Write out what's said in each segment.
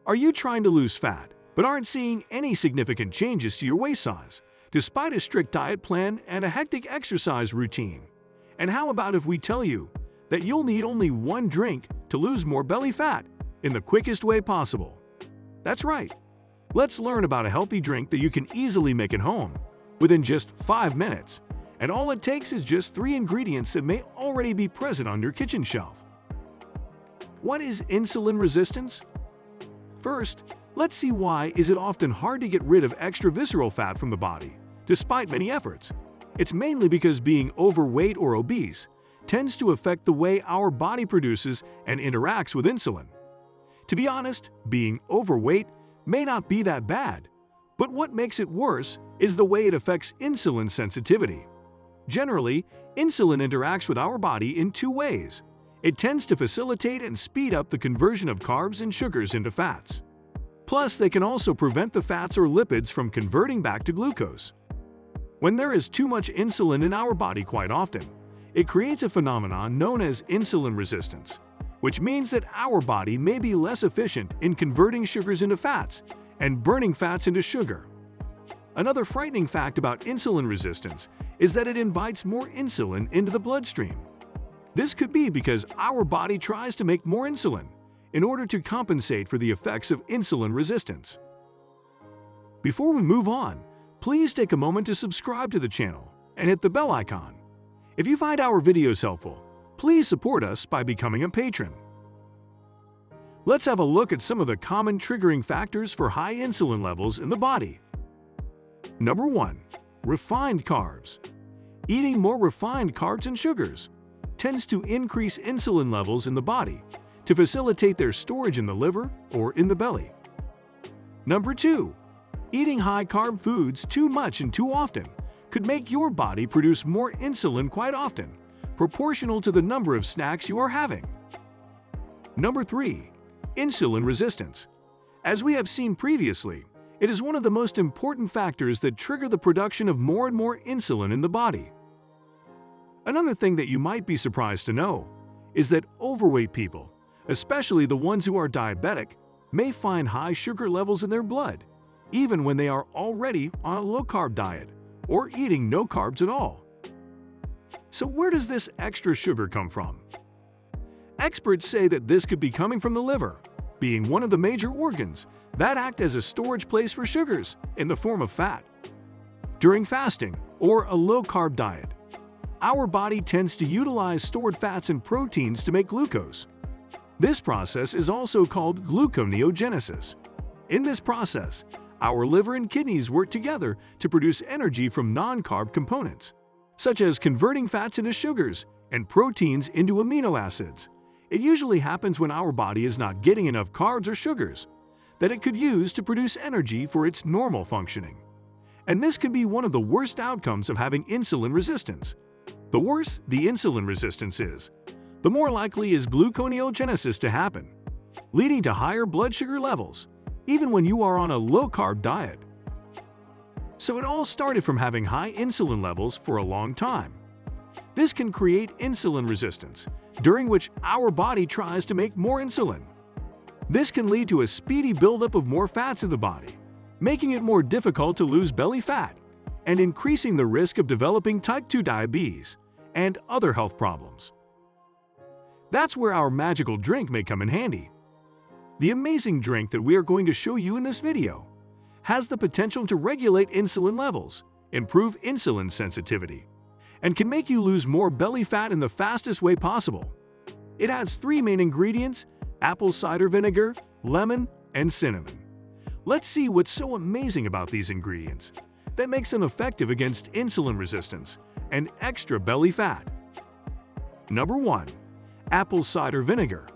Are you trying to lose fat, but aren't seeing any significant changes to your waist size, despite a strict diet plan and a hectic exercise routine? And how about if we tell you that you'll need only one drink to lose more belly fat in the quickest way possible? That's right. Let's learn about a healthy drink that you can easily make at home within just 5 minutes. And all it takes is just 3 ingredients that may already be present on your kitchen shelf. What is insulin resistance? First, let's see why is it often hard to get rid of extra visceral fat from the body, despite many efforts. It's mainly because being overweight or obese tends to affect the way our body produces and interacts with insulin. To be honest, being overweight may not be that bad, but what makes it worse is the way it affects insulin sensitivity. Generally, insulin interacts with our body in 2 ways. It tends to facilitate and speed up the conversion of carbs and sugars into fats. Plus, they can also prevent the fats or lipids from converting back to glucose. When there is too much insulin in our body quite often, it creates a phenomenon known as insulin resistance, which means that our body may be less efficient in converting sugars into fats and burning fats into sugar. Another frightening fact about insulin resistance is that it invites more insulin into the bloodstream. This could be because our body tries to make more insulin in order to compensate for the effects of insulin resistance. Before we move on, please take a moment to subscribe to the channel and hit the bell icon. If you find our videos helpful, please support us by becoming a patron. Let's have a look at some of the common triggering factors for high insulin levels in the body. Number 1. Refined carbs. Eating more refined carbs and sugars tends to increase insulin levels in the body to facilitate their storage in the liver or in the belly. Number 2. Eating high-carb foods too much and too often could make your body produce more insulin quite often, proportional to the number of snacks you are having. Number 3. Insulin resistance. As we have seen previously, it is one of the most important factors that trigger the production of more and more insulin in the body. Another thing that you might be surprised to know is that overweight people, especially the ones who are diabetic, may find high sugar levels in their blood, even when they are already on a low-carb diet or eating no carbs at all. So where does this extra sugar come from? Experts say that this could be coming from the liver, being one of the major organs that act as a storage place for sugars in the form of fat. During fasting or a low-carb diet, our body tends to utilize stored fats and proteins to make glucose. This process is also called gluconeogenesis. In this process, our liver and kidneys work together to produce energy from non-carb components, such as converting fats into sugars and proteins into amino acids. It usually happens when our body is not getting enough carbs or sugars that it could use to produce energy for its normal functioning. And this can be one of the worst outcomes of having insulin resistance. The worse the insulin resistance is, the more likely is gluconeogenesis to happen, leading to higher blood sugar levels, even when you are on a low-carb diet. So it all started from having high insulin levels for a long time. This can create insulin resistance, during which our body tries to make more insulin. This can lead to a speedy buildup of more fats in the body, making it more difficult to lose belly fat, and increasing the risk of developing type 2 diabetes and other health problems. That's where our magical drink may come in handy. The amazing drink that we are going to show you in this video has the potential to regulate insulin levels, improve insulin sensitivity, and can make you lose more belly fat in the fastest way possible. It has 3 main ingredients: apple cider vinegar, lemon, and cinnamon. Let's see what's so amazing about these ingredients that makes them effective against insulin resistance and extra belly fat. Number 1. Apple cider vinegar.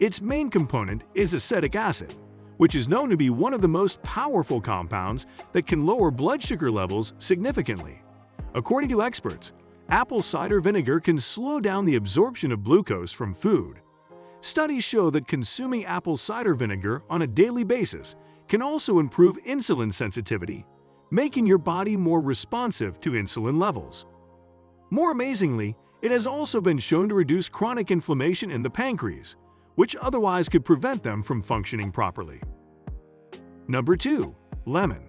Its main component is acetic acid, which is known to be one of the most powerful compounds that can lower blood sugar levels significantly. According to experts, apple cider vinegar can slow down the absorption of glucose from food. Studies show that consuming apple cider vinegar on a daily basis can also improve insulin sensitivity, making your body more responsive to insulin levels. More amazingly, it has also been shown to reduce chronic inflammation in the pancreas, which otherwise could prevent them from functioning properly. Number 2. Lemon.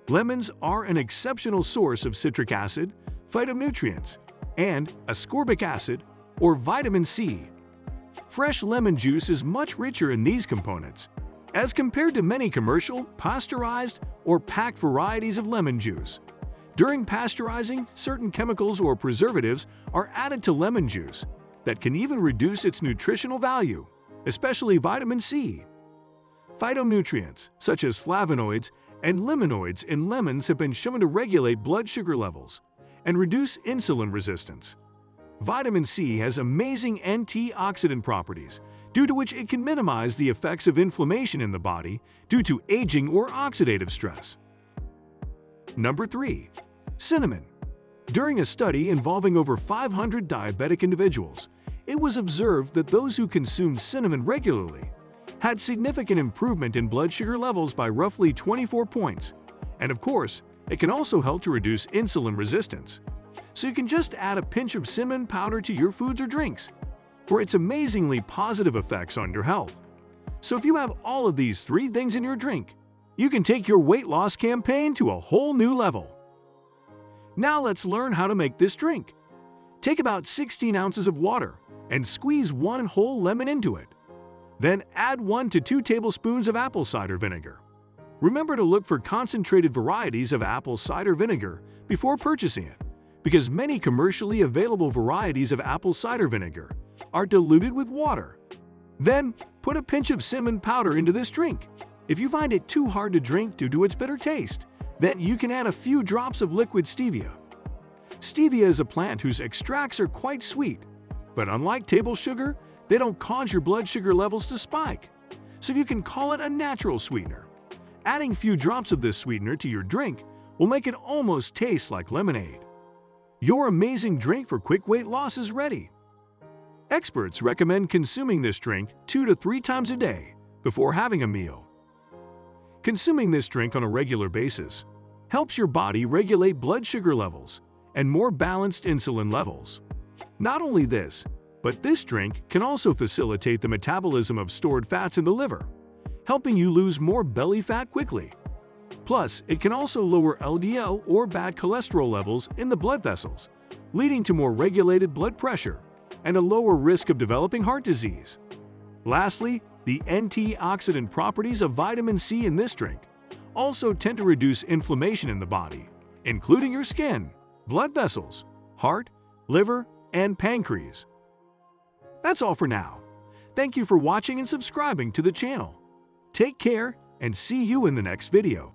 Lemons are an exceptional source of citric acid, phytonutrients, and ascorbic acid, or vitamin C. Fresh lemon juice is much richer in these components, as compared to many commercial, pasteurized, or packed varieties of lemon juice. During pasteurizing, certain chemicals or preservatives are added to lemon juice that can even reduce its nutritional value, especially vitamin C. Phytonutrients, such as flavonoids and limonoids in lemons, have been shown to regulate blood sugar levels and reduce insulin resistance. Vitamin C has amazing antioxidant properties, due to which it can minimize the effects of inflammation in the body due to aging or oxidative stress. Number 3. Cinnamon. During a study involving over 500 diabetic individuals, it was observed that those who consumed cinnamon regularly had significant improvement in blood sugar levels by roughly 24 points. And of course, it can also help to reduce insulin resistance. So you can just add a pinch of cinnamon powder to your foods or drinks for its amazingly positive effects on your health. So if you have all of these 3 things in your drink, you can take your weight loss campaign to a whole new level. Now let's learn how to make this drink. Take about 16 ounces of water and squeeze 1 whole lemon into it. Then add 1 to 2 tablespoons of apple cider vinegar. Remember to look for concentrated varieties of apple cider vinegar before purchasing it, because many commercially available varieties of apple cider vinegar are diluted with water. Then, put a pinch of cinnamon powder into this drink. If you find it too hard to drink due to its bitter taste, then you can add a few drops of liquid stevia. Stevia is a plant whose extracts are quite sweet, but unlike table sugar, they don't cause your blood sugar levels to spike, so you can call it a natural sweetener. Adding a few drops of this sweetener to your drink will make it almost taste like lemonade. Your amazing drink for quick weight loss is ready. Experts recommend consuming this drink 2 to 3 times a day before having a meal. Consuming this drink on a regular basis helps your body regulate blood sugar levels and more balanced insulin levels. Not only this, but this drink can also facilitate the metabolism of stored fats in the liver, helping you lose more belly fat quickly. Plus, it can also lower LDL or bad cholesterol levels in the blood vessels, leading to more regulated blood pressure and a lower risk of developing heart disease. Lastly, the antioxidant properties of vitamin C in this drink also tend to reduce inflammation in the body, including your skin, blood vessels, heart, liver, and pancreas. That's all for now. Thank you for watching and subscribing to the channel. Take care and see you in the next video.